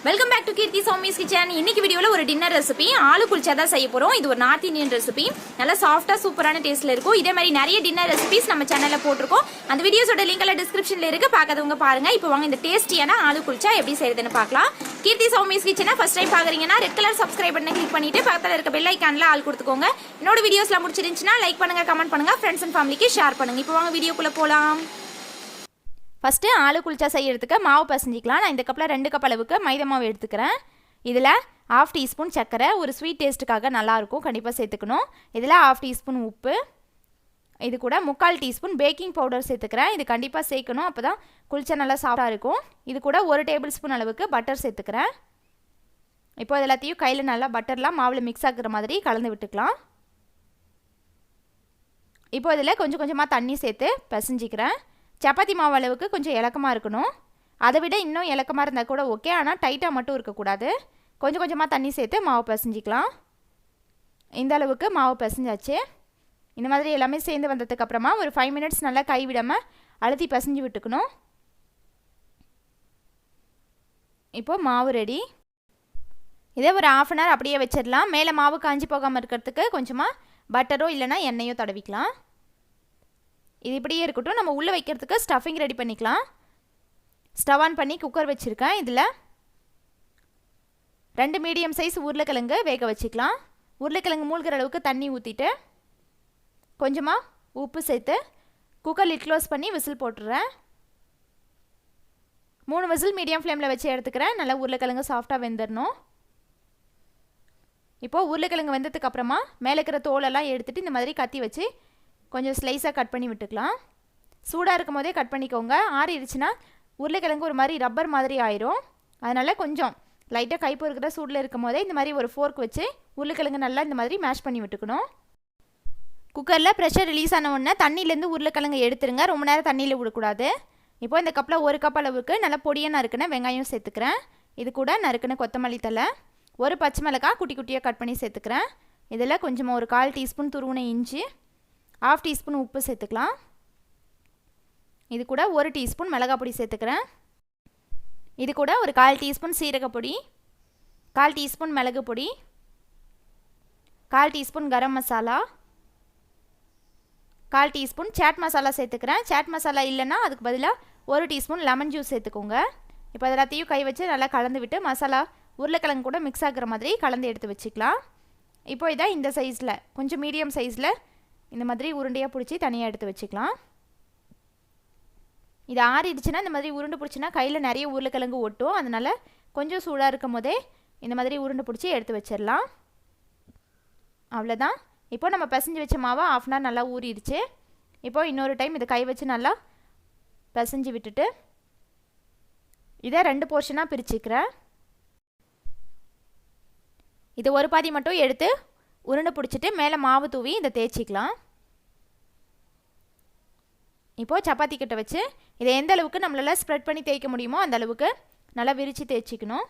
Welcome back to Keerthi Soumi's kitchen. இன்னைக்கு வீடியோல ஒரு டின்னர் ரெசிபி ஆலு குல்ச்சா தான் செய்ய போறோம். இது ஒரு நார்த் இந்தியன் ரெசிபி. நல்லா சாஃப்டா சூப்பரான டேஸ்ட்ல இருக்கும். இதே மாதிரி நிறைய டின்னர் ரெசிபிஸ் நம்ம சேனல்ல போட்டிருக்கோம். அந்த வீடியோஸோட லிங்க் எல்லாம் டிஸ்கிரிப்ஷன்ல இருக்கு, பார்க்காதவங்க பாருங்க. இப்போ வாங்க இந்த டேஸ்டியான ஆலு குல்ச்சா எப்படி செய்யறதுன்னு பார்க்கலாம். கீர்த்தி சௌமிஸ் கிச்சனை ஃபர்ஸ்ட் டைம் பாக்குறீங்கன்னா ரெட் கலர் சப்ஸ்கிரைப் பட்டனை கிளிக் பண்ணிட்டு பக்கத்துல இருக்க பெல் ஐகான்ல ஆல் கொடுத்துக்கோங்க. என்னோட வீடியோஸ்லாம் முடிச்சிருந்துச்சுன்னா லைக் பண்ணுங்க, கமெண்ட் பண்ணுங்க, ஃப்ரெண்ட்ஸ் அண்ட் ஃபேமிலிக்கு ஷேர் பண்ணுங்க. இப்போ வாங்க வீடியோக்குள்ள போலாம். ஃபஸ்ட்டு ஆலு குல்ச்சா செய்யறதுக்கு மாவு பசஞ்சிக்கலாம். நான் இந்த கப்பில் 2 கப் அளவுக்கு மைதா மாவு எடுத்துக்கிறேன். இதில் 1/2 டீஸ்பூன் சர்க்கரை, ஒரு ஸ்வீட் டேஸ்ட்டுக்காக நல்லாயிருக்கும், கண்டிப்பாக சேர்த்துக்கணும். இதில் 1/2 டீஸ்பூன் உப்பு, இது கூட 3/4 டீஸ்பூன் பேக்கிங் பவுடர் சேர்த்துக்கிறேன். இது கண்டிப்பாக சேர்க்கணும், அப்போ தான் குல்ச்சா நல்லா சாஃப்டாக இருக்கும். இது கூட 1 டேபிள் ஸ்பூன் அளவுக்கு பட்டர் சேர்த்துக்கிறேன். இப்போ இது எல்லாத்தையும் கையில் நல்லா பட்டர்லாம் மாவில் மிக்ஸ் ஆகுற மாதிரி கலந்து விட்டுக்கலாம். இப்போ இதில் கொஞ்சம் கொஞ்சமாக தண்ணி சேர்த்து பிசைஞ்சிக்கிறேன். சப்பாத்தி மாவு அளவுக்கு கொஞ்சம் இலக்கமாக இருக்கணும். அதை விட இன்னும் இலக்கமாக இருந்தால் கூட ஓகே, ஆனால் டைட்டாக மட்டும் இருக்கக்கூடாது. கொஞ்சம் கொஞ்சமாக தண்ணி சேர்த்து மாவு பிசைஞ்சிக்கலாம். இந்த அளவுக்கு மாவு பிசைஞ்சாச்சு. இந்த மாதிரி எல்லாமே சேர்ந்து வந்ததுக்கப்புறமா ஒரு 5 மினிட்ஸ் நல்லா கைவிடாமல் அழுத்தி பிசைஞ்சு விட்டுக்கணும். இப்போது மாவு ரெடி. இதே ஒரு 1/2 அன் ஹவர் அப்படியே வச்சிடலாம். மேலே மாவு காஞ்சி போகாமல் இருக்கிறதுக்கு கொஞ்சமாக பட்டரோ இல்லைனா எண்ணெயோ தடவிக்கலாம். இது இப்படியே இருக்கட்டும். நம்ம உள்ளே வைக்கிறதுக்கு ஸ்டஃபிங் ரெடி பண்ணிக்கலாம். ஸ்டவ் ஆன் பண்ணி குக்கர் வச்சுருக்கேன். இதில் 2 மீடியம் சைஸ் உருளைக்கிழங்கு வேக வச்சுக்கலாம். உருளைக்கிழங்கு மூழ்கிற அளவுக்கு தண்ணி ஊற்றிட்டு கொஞ்சமாக உப்பு சேர்த்து குக்கர் லிட் க்ளோஸ் பண்ணி விசில் போட்டுடுறேன். 3 விசில் மீடியம் ஃப்ளேமில் வச்சு எடுத்துக்கிறேன். நல்லா உருளைக்கிழங்கு சாஃப்டாக வெந்துடணும். இப்போது உருளைக்கிழங்கு வெந்ததுக்கப்புறமா மேலே இருக்கிற தோலெல்லாம் எடுத்துகிட்டு இந்த மாதிரி கத்தி வச்சு கொஞ்சம் ஸ்லைஸாக கட் பண்ணி விட்டுக்கலாம். சூடாக இருக்கும் போதே கட் பண்ணிக்கோங்க. ஆறிடுச்சுன்னா உருளைக்கிழங்கு ஒரு மாதிரி ரப்பர் மாதிரி ஆயிரும். அதனால் கொஞ்சம் லைட்டாக கை பொறுக்கிற சூடில் இருக்கும் போதே இந்த மாதிரி ஒரு ஃபோர்க் வச்சு உருளைக்கிழங்கு நல்லா இந்த மாதிரி மேஷ் பண்ணி விட்டுக்கணும். குக்கரில் ப்ரெஷர் ரிலீஸ் ஆன உடனே தண்ணியிலேருந்து உருளைக்கிழங்கு எடுத்துருங்க. ரொம்ப நேரம் தண்ணியில் விடக்கூடாது. இப்போ இந்த கப்பில் 1 கப் அளவுக்கு நல்லா பொடியாக நறுக்குன வெங்காயம் சேர்த்துக்கிறேன். இது கூட நறுக்குன கொத்தமல்லி தழை, 1 பச்சை மிளகாய் குட்டி குட்டியாக கட் பண்ணி சேர்த்துக்கிறேன். இதில் கொஞ்சமாக ஒரு 1/4 டீஸ்பூன் துருவின இஞ்சி, 1/2 டீஸ்பூன் உப்பு சேர்த்துக்கலாம். இது கூட 1 டீஸ்பூன் மிளகாய் பொடி சேர்த்துக்கிறேன். இது கூட ஒரு 1/4 டீஸ்பூன் சீரகப்பொடி, 1/4 டீஸ்பூன் மிளகு பொடி, 1/4 teaspoon garam masala, 1/4 teaspoon chat masala சேர்த்துக்கிறேன். சாட் மசாலா இல்லைன்னா அதுக்கு பதிலாக 1 டீஸ்பூன் லெமன் ஜூஸ் சேர்த்துக்கோங்க. இப்போ எல்லாத்தையும் கை வச்சு நல்லா கலந்து விட்டு மசாலா உருளைக்கிழங்கு கூட மிக்ஸ் ஆகிற மாதிரி கலந்து எடுத்து வச்சுக்கலாம். இப்போ இதை இந்த சைஸில் கொஞ்சம் மீடியம் சைஸில் இந்த மாதிரி உருண்டையாக பிடிச்சி தனியாக எடுத்து வச்சுக்கலாம். இது ஆறிடுச்சுன்னா இந்த மாதிரி உருண்டை பிடிச்சின்னா கையில் நிறைய உருளைக்கிழங்கு ஒட்டும். அதனால் கொஞ்சம் சூடாக இருக்கும் போதே இந்த மாதிரி உருண்டை பிடிச்சி எடுத்து வச்சிடலாம். அவ்வளோதான். இப்போ நம்ம பிசைஞ்சு வச்ச மாவை 1/2 அன் ஹவர் நல்லா ஊறிடுச்சு. இப்போது இன்னொரு டைம் இதை கை வச்சு நல்லா பிசைஞ்சு விட்டுட்டு இதை 2 போர்ஷனாக பிரிச்சுக்கிறேன். இது ஒரு பாதி மட்டும் எடுத்து உருண்டை பிடிச்சிட்டு மேலே மாவு தூவி இதை தேய்ச்சிக்கலாம். இப்போது சப்பாத்தி கிட்ட வச்சு இதை எந்த அளவுக்கு நம்மளால் ஸ்ப்ரெட் பண்ணி தேய்க்க முடியுமோ அந்த அளவுக்கு நல்லா விரித்து தேய்ச்சிக்கணும்.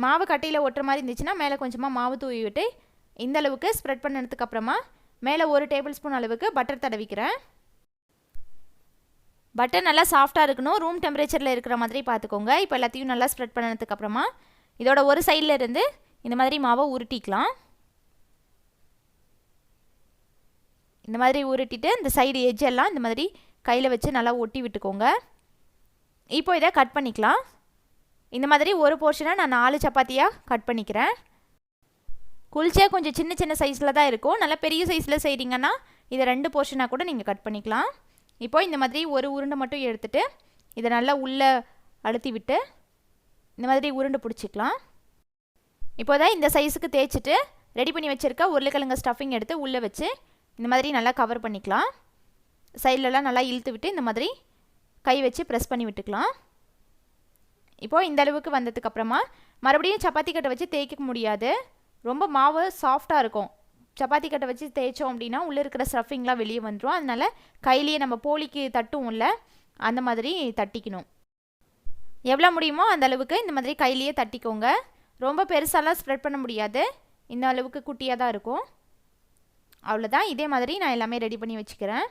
மாவு கட்டையில் ஒட்டுற மாதிரி இருந்துச்சுன்னா மேலே கொஞ்சமாக மாவு தூவி விட்டு இந்த அளவுக்கு ஸ்ப்ரெட் பண்ணதுக்கப்புறமா மேலே 1 டேபிள் ஸ்பூன் அளவுக்கு பட்டர் தடவிக்கிறேன். பட்டர் நல்லா சாஃப்டாக இருக்கணும். ரூம் டெம்பரேச்சரில் இருக்கிற மாதிரி பார்த்துக்கோங்க. இப்போ எல்லாத்தையும் நல்லா ஸ்ப்ரெட் பண்ணதுக்கப்புறமா இதோட ஒரு சைடில் இருந்து இந்த மாதிரி மாவை உருட்டிக்கலாம். இந்த மாதிரி உருட்டிட்டு இந்த சைடு எஜ்ஜெல்லாம் இந்த மாதிரி கையில் வச்சு நல்லா ஒட்டி விட்டுக்கோங்க. இப்போ இதை கட் பண்ணிக்கலாம். இந்த மாதிரி ஒரு போர்ஷனை நான் 4 சப்பாத்தியாக கட் பண்ணிக்கிறேன். குல்ச்சா கொஞ்சம் சின்ன சின்ன சைஸில் தான் இருக்கும். நல்லா பெரிய சைஸில் செய்கிறீங்கன்னா இதை 2 போர்ஷனாக கூட நீங்கள் கட் பண்ணிக்கலாம். இப்போ இந்த மாதிரி ஒரு உருண்டை மட்டும் எடுத்துகிட்டு இதை நல்லா உள்ளே அழுத்தி விட்டு இந்த மாதிரி உருண்டை பிடிச்சிக்கலாம். இப்போ தான் இந்த சைஸுக்கு தேய்ச்சிட்டு ரெடி பண்ணி வச்சுருக்க உருளைக்கிழங்கு ஸ்டஃபிங் எடுத்து உள்ளே வச்சு இந்த மாதிரி நல்லா கவர் பண்ணிக்கலாம். சைட்லலாம் நல்லா இழுத்து விட்டு இந்த மாதிரி கை வச்சு ப்ரெஸ் பண்ணி விட்டுக்கலாம். இப்போது இந்த அளவுக்கு வந்ததுக்கப்புறமா மறுபடியும் சப்பாத்தி கட்டை வச்சு தேய்க்க முடியாது. ரொம்ப மாவு சாஃப்டாக இருக்கும். சப்பாத்தி கட்டை வச்சு தேய்ச்சோம் அப்படின்னா உள்ளே இருக்கிற ஸ்டஃபிங்லாம் வெளியே வந்துடும். அதனால் கையிலேயே நம்ம போலிக்கு தட்டும் இல்லை அந்த மாதிரி தட்டிக்கணும். எவ்வளோ முடியுமோ அந்த அளவுக்கு இந்த மாதிரி கையிலேயே தட்டிக்கோங்க. ரொம்ப பெருசாலாம் ஸ்ப்ரெட் பண்ண முடியாது. இந்த அளவுக்கு குட்டியாக தான் இருக்கும். அவ்வளோதான். இதே மாதிரி நான் எல்லாமே ரெடி பண்ணி வச்சுக்கிறேன்.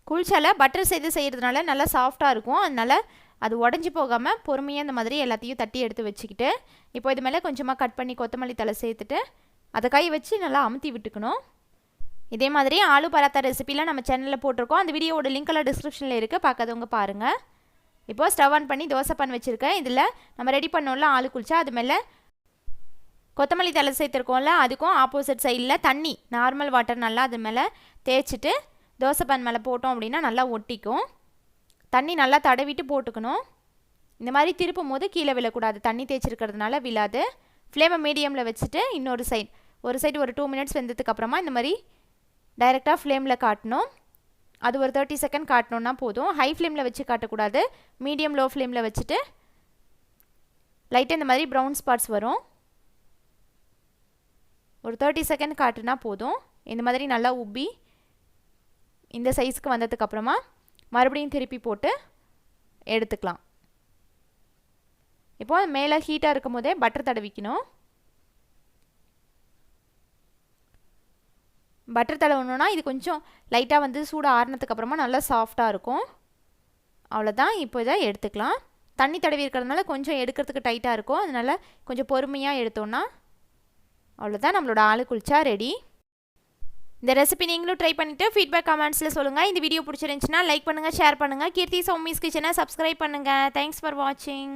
குல்ச்சால பட்டர் சேர்த்து செய்கிறதுனால நல்லா சாஃப்டாக இருக்கும். அதனால் அது உடஞ்சி போகாமல் பொறுமையாக இந்த மாதிரி எல்லாத்தையும் தட்டி எடுத்து வச்சுக்கிட்டு இப்போ இது மேலே கொஞ்சமாக கட் பண்ணி கொத்தமல்லி தழை சேர்த்துட்டு அதை கை வச்சு நல்லா அமுத்தி விட்டுக்கணும். இதே மாதிரி ஆலு பராத்தா ரெசிபிலாம் நம்ம சேனலில் போட்டிருக்கோம். அந்த வீடியோவோட லிங்க்கெல்லாம் டிஸ்கிரிப்ஷனில் இருக்குது, பார்க்காதவங்க பாருங்கள். இப்போ ஸ்டவ் ஆன் பண்ணி தோசை pan வச்சுருக்கேன். இதில் நம்ம ரெடி பண்ணோம்ல ஆலு குல்ச்சா, அது மேலே கொத்தமல்லி தழை சேர்த்துருக்கோம்ல, அதுக்கும் ஆப்போசிட் சைடில் தண்ணி நார்மல் வாட்டர் நல்லா அது மேலே தேய்ச்சிட்டு தோசை pan மேலே போட்டோம் அப்படின்னா நல்லா ஒட்டிக்கும். தண்ணி நல்லா தடவிட்டு போட்டுக்கணும். இந்த மாதிரி திருப்பும் போது கீழே விழக்கூடாது, தண்ணி தேய்ச்சிருக்கிறதுனால விழாது. ஃப்ளேமை மீடியமில் வச்சுட்டு ஒரு சைடு ஒரு 2 மினிட்ஸ் வெந்ததுக்கப்புறமா இந்த மாதிரி டைரெக்டாக ஃப்ளேமில் காட்டணும். அது ஒரு 30 செகண்ட் காட்டணுன்னா போதும். ஹை ஃப்ளேமில் வச்சு காட்டக்கூடாது, மீடியம் லோ ஃப்ளேமில் வச்சுட்டு லைட்டாக இந்த மாதிரி ப்ரௌன் ஸ்பாட்ஸ் வரும். ஒரு 30 செகண்ட் காட்டுனா போதும். இந்த மாதிரி நல்லா உப்பி இந்த சைஸ்க்கு வந்ததுக்கப்புறமா மறுபடியும் திருப்பி போட்டு எடுத்துக்கலாம். இப்போ மேலே ஹீட்டாக இருக்கும் போதே பட்டர் தடவிக்கணும். பட்டர் தடவணுன்னா இது கொஞ்சம் லைட்டாக வந்து சூடு ஆறுனதுக்கப்புறமா நல்லா சாஃப்டாக இருக்கும். அவ்வளோதான். இப்போ இதை எடுத்துக்கலாம். தண்ணி தடவி இருக்கிறதுனால கொஞ்சம் எடுக்கிறதுக்கு டைட்டாக இருக்கும், அதனால் கொஞ்சம் பொறுமையாக எடுத்தோன்னா அவ்வளோதான், நம்மளோட ஆலு குல்ச்சா ரெடி. இந்த ரெசிபி நீங்களும் ட்ரை பண்ணிவிட்டு ஃபீட்பேக் கமெண்ட்ஸில் சொல்லுங்கள். இந்த வீடியோ பிடிச்சிருந்துச்சுன்னா லைக் பண்ணுங்கள், ஷேர் பண்ணுங்கள். கீர்த்தி சௌமிஸ் கிச்சனை சப்ஸ்கிரைப் பண்ணுங்கள். தேங்க்ஸ் ஃபார் வாட்சிங்.